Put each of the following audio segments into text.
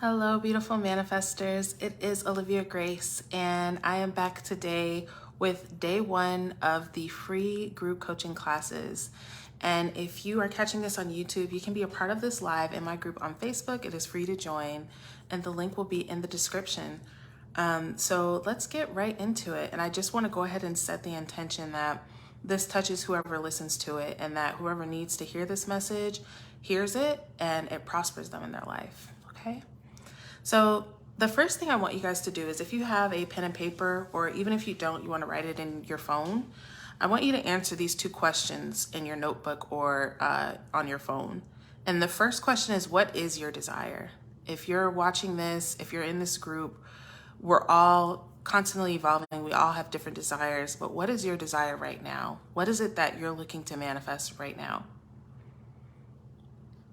Hello, beautiful manifestors. It is Olivia Grace, and I am back today with day one of the free group coaching classes. And if you are catching this on YouTube, you can be a part of this live in my group on Facebook. It is free to join, and the link will be in the description. So let's get right into it. And I just want to go ahead and set the intention that this touches whoever listens to it, and that whoever needs to hear this message hears it and it prospers them in their life. Okay? So the first thing I want you guys to do is, if you have a pen and paper, or even if you don't, you want to write it in your phone, I want you to answer these two questions in your notebook or on your phone. And the first question is, what is your desire? If you're watching this, if you're in this group, we're all constantly evolving. We all have different desires, but what is your desire right now? What is it that you're looking to manifest right now?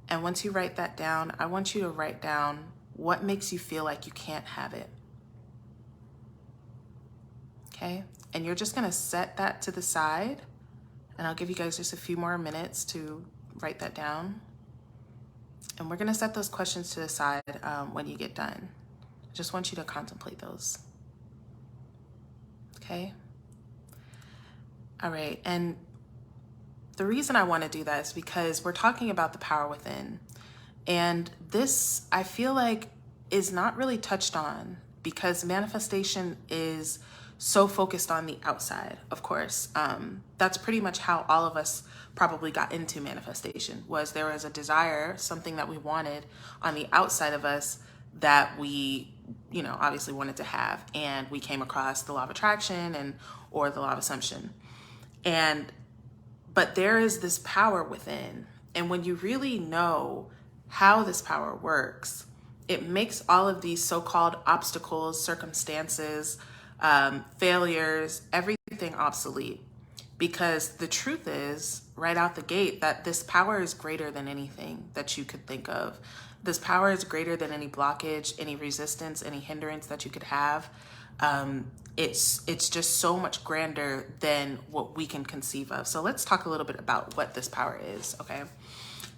And once you write that down, I want you to write down what makes you feel like you can't have it. Okay? And you're just gonna set that to the side, and I'll give you guys just a few more minutes to write that down. And we're gonna set those questions to the side when you get done. I just want you to contemplate those. Okay? All right, and the reason I wanna do that is because we're talking about the power within. And this, I feel like, is not really touched on, because manifestation is so focused on the outside, of course. That's pretty much how all of us probably got into manifestation, was there was a desire, something that we wanted on the outside of us that we, obviously wanted to have. And we came across the law of attraction or the law of assumption. But there is this power within. And when you really know how this power works, it makes all of these so-called obstacles, circumstances, failures, everything obsolete. Because the truth is, right out the gate, that this power is greater than anything that you could think of. This power is greater than any blockage, any resistance, any hindrance that you could have. It's just so much grander than what we can conceive of. So let's talk a little bit about what this power is, okay?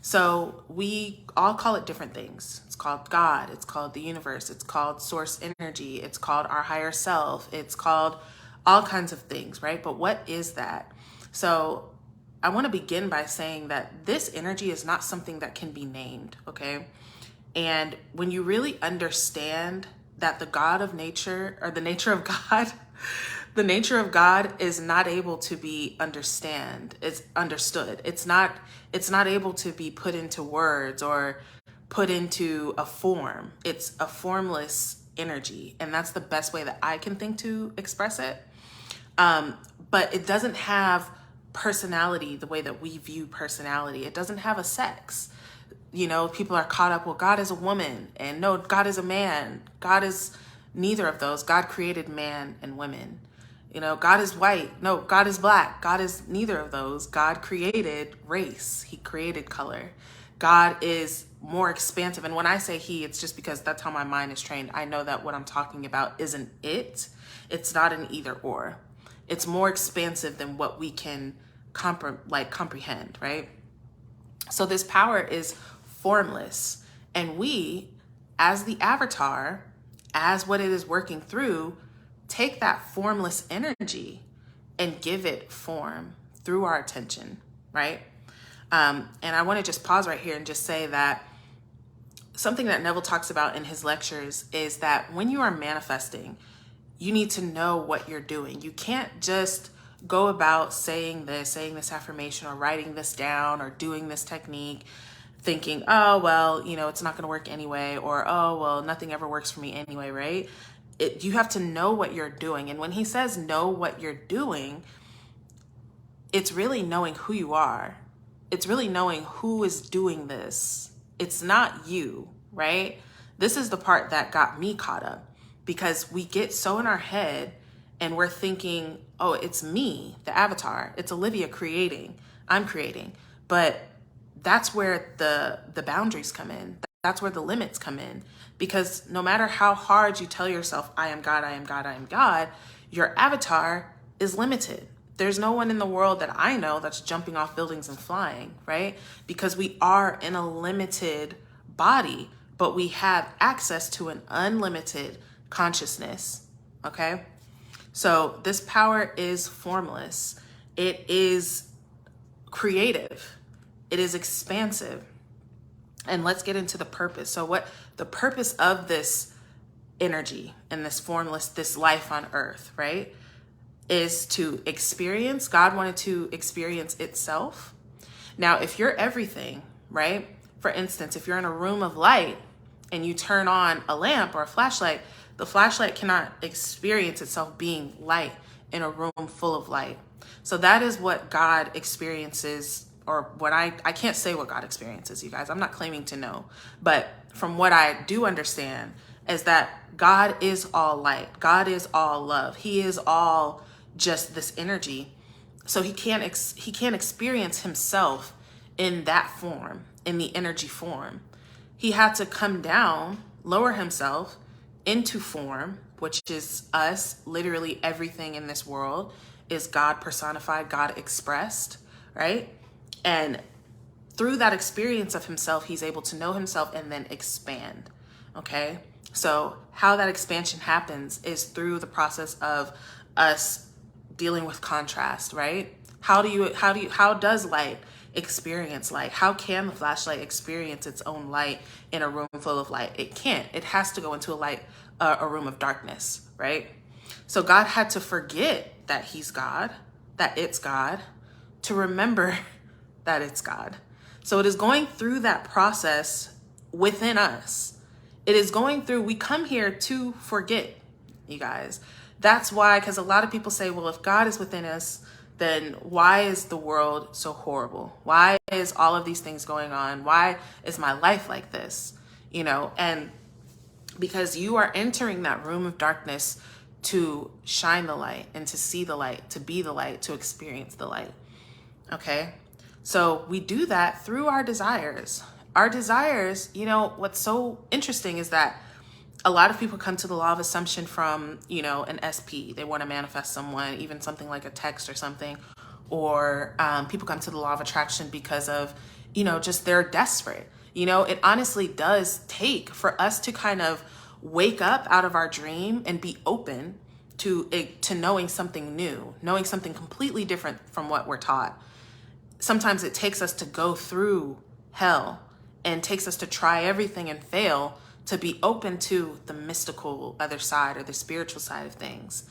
So we all call it different things. It's called God, it's called the universe, it's called source energy, it's called our higher self, it's called all kinds of things, right? But what is that? So I want to begin by saying that this energy is not something that can be named, okay? And when you really understand that the God of nature, or the nature of God, the nature of God is not able to be understood. It's not able to be put into words or put into a form. It's a formless energy. And that's the best way that I can think to express it. But it doesn't have personality the way that we view personality. It doesn't have a sex. People are caught up, well, God is a woman, and no, God is a man. God is neither of those. God created man and women. God is white. No, God is black. God is neither of those. God created race. He created color. God is more expansive. And when I say he, it's just because that's how my mind is trained. I know that what I'm talking about isn't it. It's not an either or. It's more expansive than what we can comprehend, right? So this power is formless. And we, as the avatar, as what it is working through, take that formless energy and give it form through our attention, right? And I want to just pause right here and just say that something that Neville talks about in his lectures is that when you are manifesting, you need to know what you're doing. You can't just go about saying this affirmation or writing this down or doing this technique thinking, oh, well, it's not going to work anyway, or, oh, well, nothing ever works for me anyway, right? You have to know what you're doing. And when he says know what you're doing, it's really knowing who you are. It's really knowing who is doing this. It's not you, right? This is the part that got me caught up, because we get so in our head and we're thinking, oh, it's me, the avatar. It's Olivia creating. I'm creating. But that's where the boundaries come in. That's where the limits come in. Because no matter how hard you tell yourself, I am God, I am God, I am God, your avatar is limited. There's no one in the world that I know that's jumping off buildings and flying, right? Because we are in a limited body. but we have access to an unlimited consciousness. Okay? So this power is formless. It is creative. It is expansive. And let's get into the purpose. So what the purpose of this energy and this formless, this life on earth, right, is to experience. God wanted to experience itself. Now, if you're everything, right? For instance, if you're in a room of light and you turn on a lamp or a flashlight, the flashlight cannot experience itself being light in a room full of light. So that is what God experiences, or what I can't say what God experiences, you guys. I'm not claiming to know. But from what I do understand is that God is all light. God is all love. He is all just this energy. So he can't experience himself in that form, in the energy form. He had to come down, lower himself into form, which is us. Literally everything in this world is God personified, God expressed, right? And through that experience of himself, he's able to know himself and then expand. Okay? So how that expansion happens is through the process of us dealing with contrast, right? How does light experience light? How can the flashlight experience its own light in a room full of light? It can't. It has to go into a room of darkness, right? So God had to forget that he's God, that it's God, to remember that it's God. So it is going through that process within us. It is going through, we come here to forget, you guys. That's why, because a lot of people say, well, if God is within us, then why is the world so horrible? Why is all of these things going on? Why is my life like this? You know, and because you are entering that room of darkness to shine the light and to see the light, to be the light, to experience the light. Okay? So we do that through our desires. Our desires, you know, what's so interesting is that a lot of people come to the law of assumption from, you know, an SP. They want to manifest someone, even something like a text or something. Or people come to the law of attraction because of, you know, just they're desperate. You know, it honestly does take for us to kind of wake up out of our dream and be open to knowing something new, knowing something completely different from what we're taught. Sometimes it takes us to go through hell and takes us to try everything and fail to be open to the mystical other side or the spiritual side of things.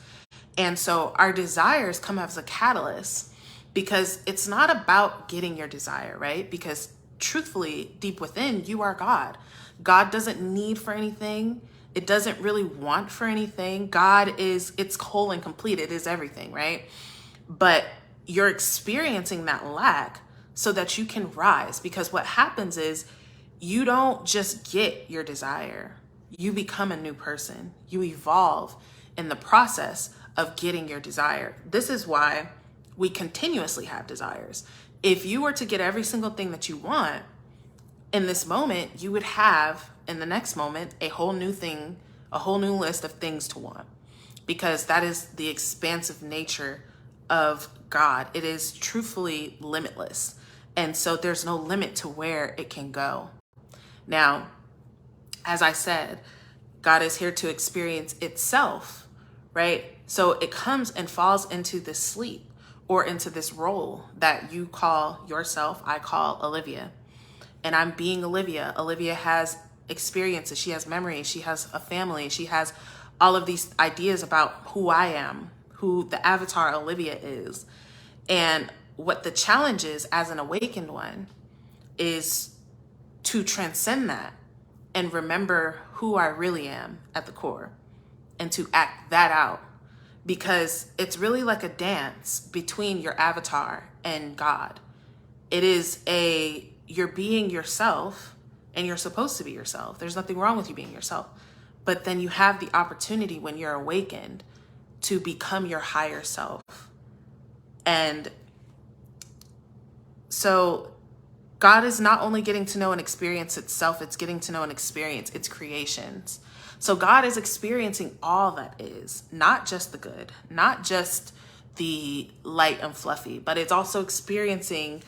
And so our desires come as a catalyst, because it's not about getting your desire, right? Because truthfully, deep within, you are God. God doesn't need for anything. It doesn't really want for anything. God is, it's whole and complete. It is everything, right? But you're experiencing that lack so that you can rise, because what happens is you don't just get your desire. You become a new person. You evolve in the process of getting your desire. This is why we continuously have desires. If you were to get every single thing that you want in this moment, you would have in the next moment a whole new thing, a whole new list of things to want, because that is the expansive nature of God. It is truthfully limitless. And so there's no limit to where it can go. Now, as I said, God is here to experience itself, right? So it comes and falls into this sleep or into this role that you call yourself. I call Olivia. And I'm being Olivia. Olivia has experiences. She has memories. She has a family. She has all of these ideas about who I am, who the avatar Olivia is. And what the challenge is as an awakened one is to transcend that and remember who I really am at the core and to act that out, because it's really like a dance between your avatar and God. It is you're being yourself, and you're supposed to be yourself. There's nothing wrong with you being yourself. But then you have the opportunity when you're awakened to become your higher self. And so God is not only getting to know and experience itself, it's getting to know and experience its creations. So God is experiencing all that is, not just the good, not just the light and fluffy, but it's also experiencing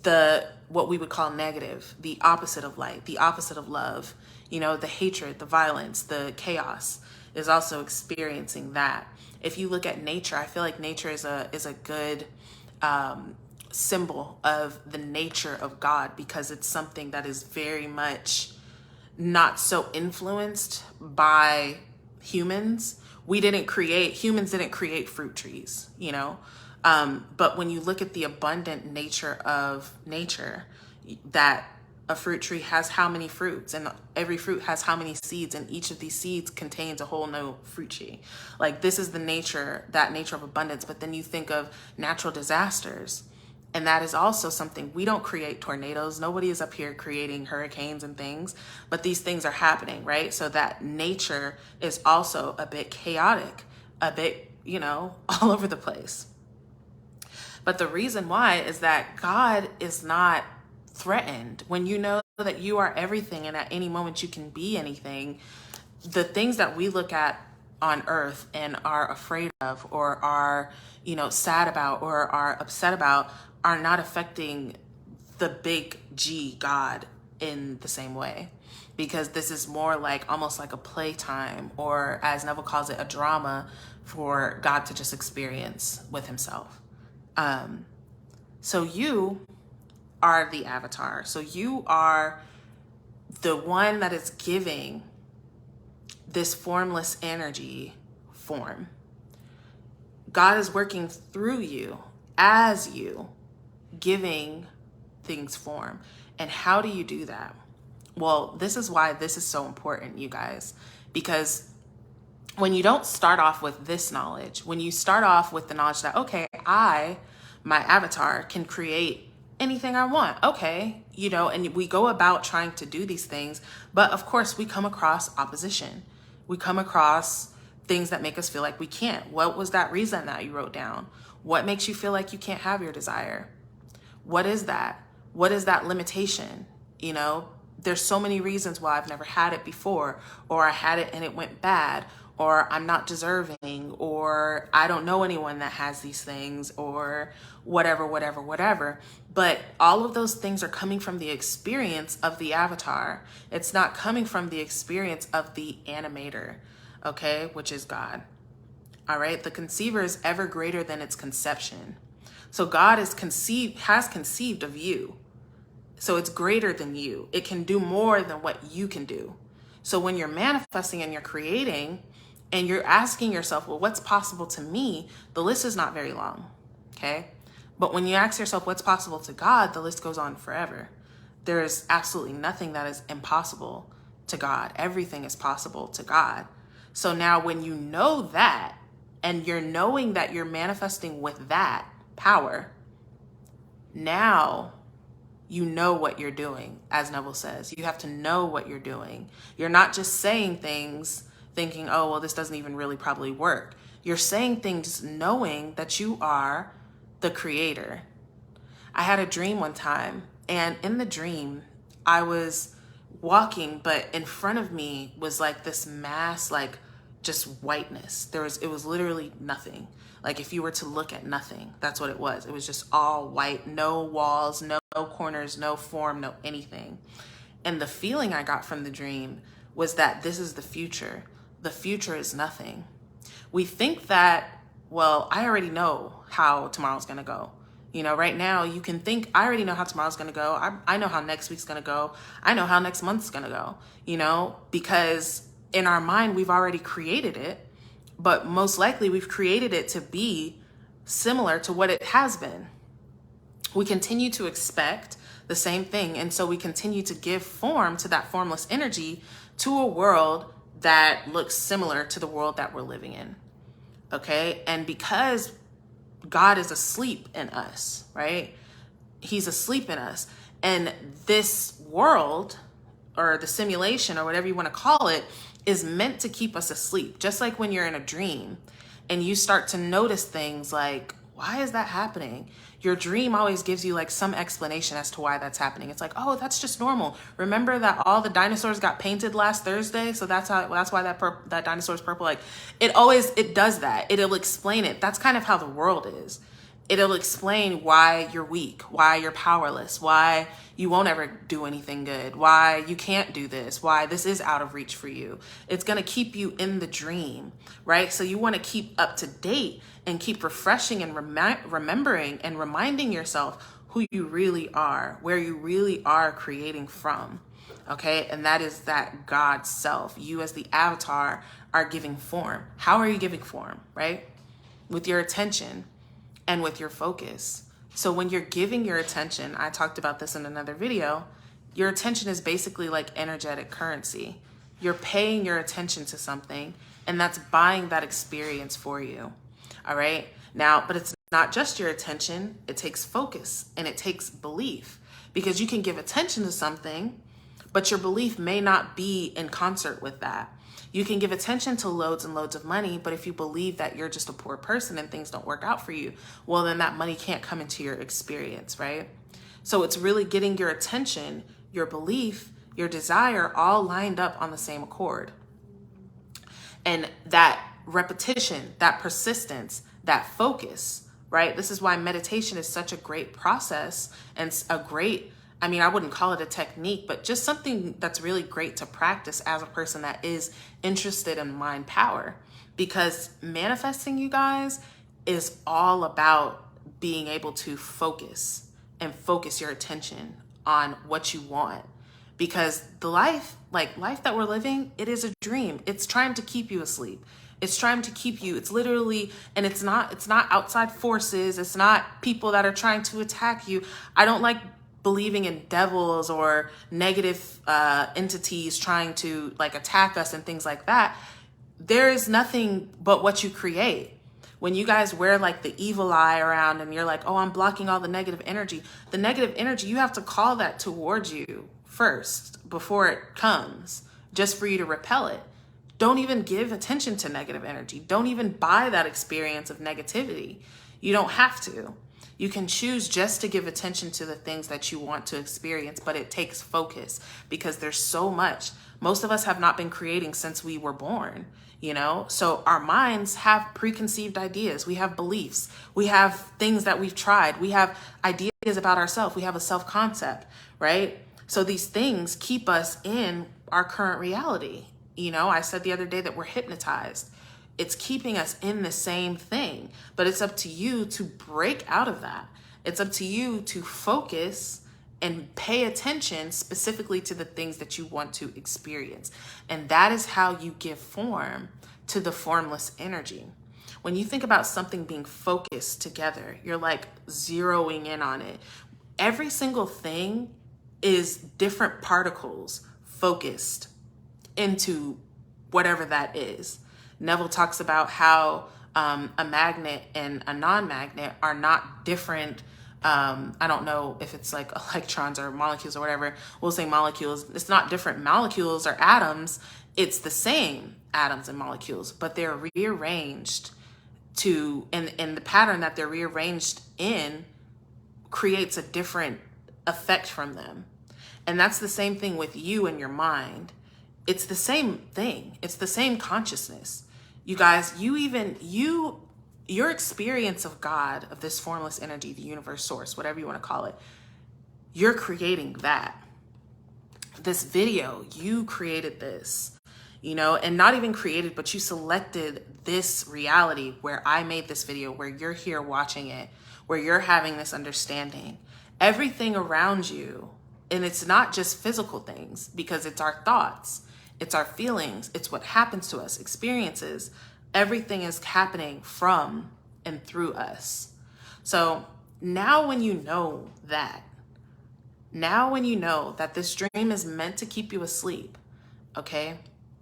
the what we would call negative, the opposite of light, the opposite of love, you know, the hatred, the violence, the chaos is also experiencing that. If you look at nature, I feel like nature is a good symbol of the nature of God, because it's something that is very much not so influenced by humans. Humans didn't create fruit trees, you know? But when you look at the abundant nature of nature, that a fruit tree has how many fruits, and every fruit has how many seeds, and each of these seeds contains a whole new fruit tree. Like, this is that nature of abundance. But then you think of natural disasters, and that is also something. We don't create tornadoes. Nobody is up here creating hurricanes and things, but these things are happening, right? So that nature is also a bit chaotic, a bit, you know, all over the place. But the reason why is that God is not threatened. When you know that you are everything and at any moment you can be anything, the things that we look at on earth and are afraid of, or are, you know, sad about, or are upset about, are not affecting the big G, God, in the same way. Because this is more like almost like a playtime, or as Neville calls it, a drama for God to just experience with himself. So you are the avatar. So you are the one that is giving this formless energy form. God is working through you as you, giving things form. And how do you do that? Well, this is why this is so important, you guys, because when you don't start off with this knowledge, when you start off with the knowledge that, okay, my avatar, can create anything I want. Okay, you know, and we go about trying to do these things, but of course we come across opposition. We come across things that make us feel like we can't. What was that reason that you wrote down? What makes you feel like you can't have your desire? What is that? What is that limitation? You know, there's so many reasons why I've never had it before, or I had it and it went bad, or I'm not deserving, or I don't know anyone that has these things, or whatever. But all of those things are coming from the experience of the avatar. It's not coming from the experience of the animator, okay, which is God. All right, the conceiver is ever greater than its conception. So God has conceived of you. So it's greater than you. It can do more than what you can do. So when you're manifesting and you're creating and you're asking yourself, well, what's possible to me? The list is not very long, okay? But when you ask yourself what's possible to God, the list goes on forever. There is absolutely nothing that is impossible to God. Everything is possible to God. So now when you know that, and you're knowing that you're manifesting with that power, now you know what you're doing. As Neville says, you have to know what you're doing. You're not just saying things thinking, oh, well, this doesn't even really probably work. You're saying things knowing that you are the creator. I had a dream one time, and in the dream, I was walking, but in front of me was like this mass, like just whiteness. It was literally nothing. Like if you were to look at nothing, that's what it was. It was just all white, no walls, no corners, no form, no anything. And the feeling I got from the dream was that this is the future. The future is nothing. We think that, well, I already know how tomorrow's gonna go. You know, right now you can think, I already know how tomorrow's gonna go. I know how next week's gonna go. I know how next month's gonna go, you know, because in our mind, we've already created it, but most likely we've created it to be similar to what it has been. We continue to expect the same thing. And so we continue to give form to that formless energy to a world that looks similar to the world that we're living in. Okay. And because God is asleep in us, right? He's asleep in us. And this world, or the simulation, or whatever you want to call it, is meant to keep us asleep. Just like when you're in a dream and you start to notice things like, why is that happening? Your dream always gives you like some explanation as to why that's happening. It's like, oh, that's just normal. Remember that all the dinosaurs got painted last Thursday? So that's why that dinosaur is purple. Like it does that. It'll explain it. That's kind of how the world is. It'll explain why you're weak, why you're powerless, why you won't ever do anything good, why you can't do this, why this is out of reach for you. It's going to keep you in the dream, right? So you want to keep up to date and keep refreshing and remembering and reminding yourself who you really are, where you really are creating from. Okay, and that is that God self. You as the avatar are giving form. How are you giving form, right? With your attention and with your focus. So when you're giving your attention, I talked about this in another video, your attention is basically like energetic currency. You're paying your attention to something, and that's buying that experience for you. All right. Now, but it's not just your attention. It takes focus and it takes belief, because you can give attention to something, but your belief may not be in concert with that. You can give attention to loads and loads of money, but if you believe that you're just a poor person and things don't work out for you, well, then that money can't come into your experience, right? So it's really getting your attention, your belief, your desire all lined up on the same accord. And that repetition, that persistence, that focus, right? This is why meditation is such a great process and a great, I mean, I wouldn't call it a technique, but just something that's really great to practice as a person that is interested in mind power. Because manifesting, you guys, is all about being able to focus and focus your attention on what you want. Because the life that we're living, it is a dream. It's trying to keep you asleep. It's trying to keep you, it's literally, and it's not outside forces. It's not people that are trying to attack you. I don't like believing in devils or negative entities trying to like attack us and things like that. There is nothing but what you create. When you guys wear like the evil eye around and you're like, oh, I'm blocking all the negative energy. The negative energy, you have to call that towards you first before it comes, just for you to repel it. Don't even give attention to negative energy. Don't even buy that experience of negativity. You don't have to. You can choose just to give attention to the things that you want to experience, but it takes focus because there's so much. Most of us have not been creating since we were born, you know? So our minds have preconceived ideas. We have beliefs. We have things that we've tried. We have ideas about ourselves. We have a self-concept, right? So these things keep us in our current reality. You know, I said the other day that we're hypnotized. It's keeping us in the same thing, but it's up to you to break out of that. It's up to you to focus and pay attention specifically to the things that you want to experience. And that is how you give form to the formless energy. When you think about something being focused together, you're like zeroing in on it. Every single thing is different particles focused into whatever that is. Neville talks about how a magnet and a non-magnet are not different. I don't know if it's like electrons or molecules or whatever. We'll say molecules. It's not different molecules or atoms. It's the same atoms and molecules, but they're rearranged to, and the pattern that they're rearranged in creates a different effect from them. And that's the same thing with you and your mind. It's the same thing. It's the same consciousness. You guys, your experience of God, of this formless energy, the universe, source, whatever you want to call it, you're creating that. This video, you created this, you know, and not even created, but you selected this reality where I made this video, where you're here watching it, where you're having this understanding. Everything around you, and it's not just physical things, because it's our thoughts. It's our feelings. It's what happens to us, experiences. Everything is happening from and through us. So now when you know that, this dream is meant to keep you asleep, okay?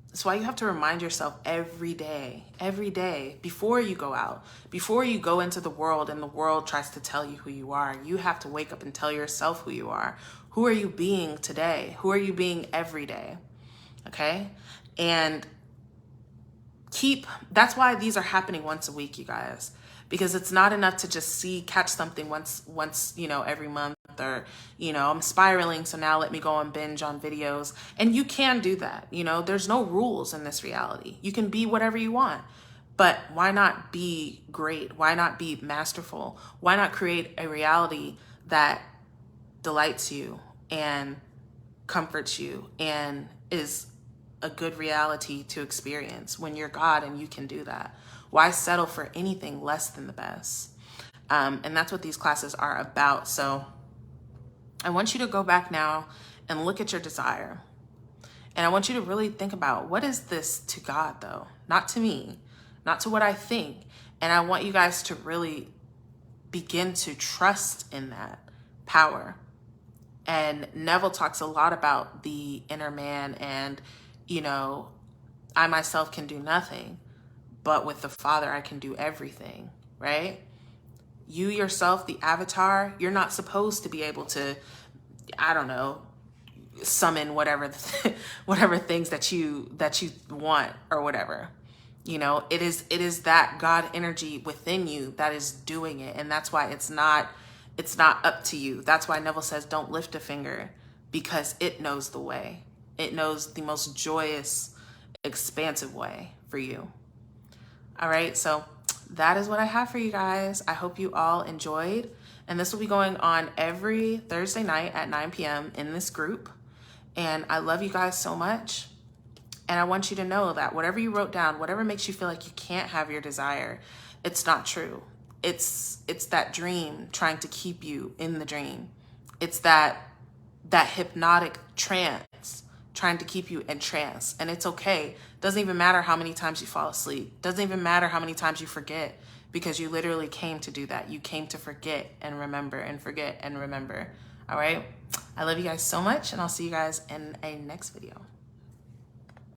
That's why you have to remind yourself every day, before you go out, before you go into the world and the world tries to tell you who you are, you have to wake up and tell yourself who you are. Who are you being today? Who are you being every day? Okay. And that's why these are happening once a week, you guys, because it's not enough to just catch something once, you know, every month, or, you know, I'm spiraling, so now let me go and binge on videos. And you can do that. You know, there's no rules in this reality. You can be whatever you want, But why not be great? Why not be masterful? Why not create a reality that delights you and comforts you and is a good reality to experience when you're God and you can do that? Why settle for anything less than the best? And that's what these classes are about. So I want you to go back now and look at your desire. And I want you to really think about, what is this to God though? Not to me, not to what I think. And I want you guys to really begin to trust in that power. And Neville talks a lot about the inner man and, you know, I myself can do nothing, but with the Father, I can do everything, right? You yourself, the avatar, you're not supposed to be able to, I don't know, summon whatever whatever things that you want or whatever. You know, it is that God energy within you that is doing it. And that's why it's not up to you. That's why Neville says, don't lift a finger, because it knows the way. It knows the most joyous, expansive way for you. All right, so that is what I have for you guys. I hope you all enjoyed. And this will be going on every Thursday night at 9 p.m. in this group. And I love you guys so much. And I want you to know that whatever you wrote down, whatever makes you feel like you can't have your desire, it's not true. It's that dream trying to keep you in the dream. It's that hypnotic trance trying to keep you in trance. And it's okay. Doesn't even matter how many times you fall asleep. Doesn't even matter how many times you forget, because you literally came to do that. You came to forget and remember and forget and remember. All right. I love you guys so much, and I'll see you guys in a next video.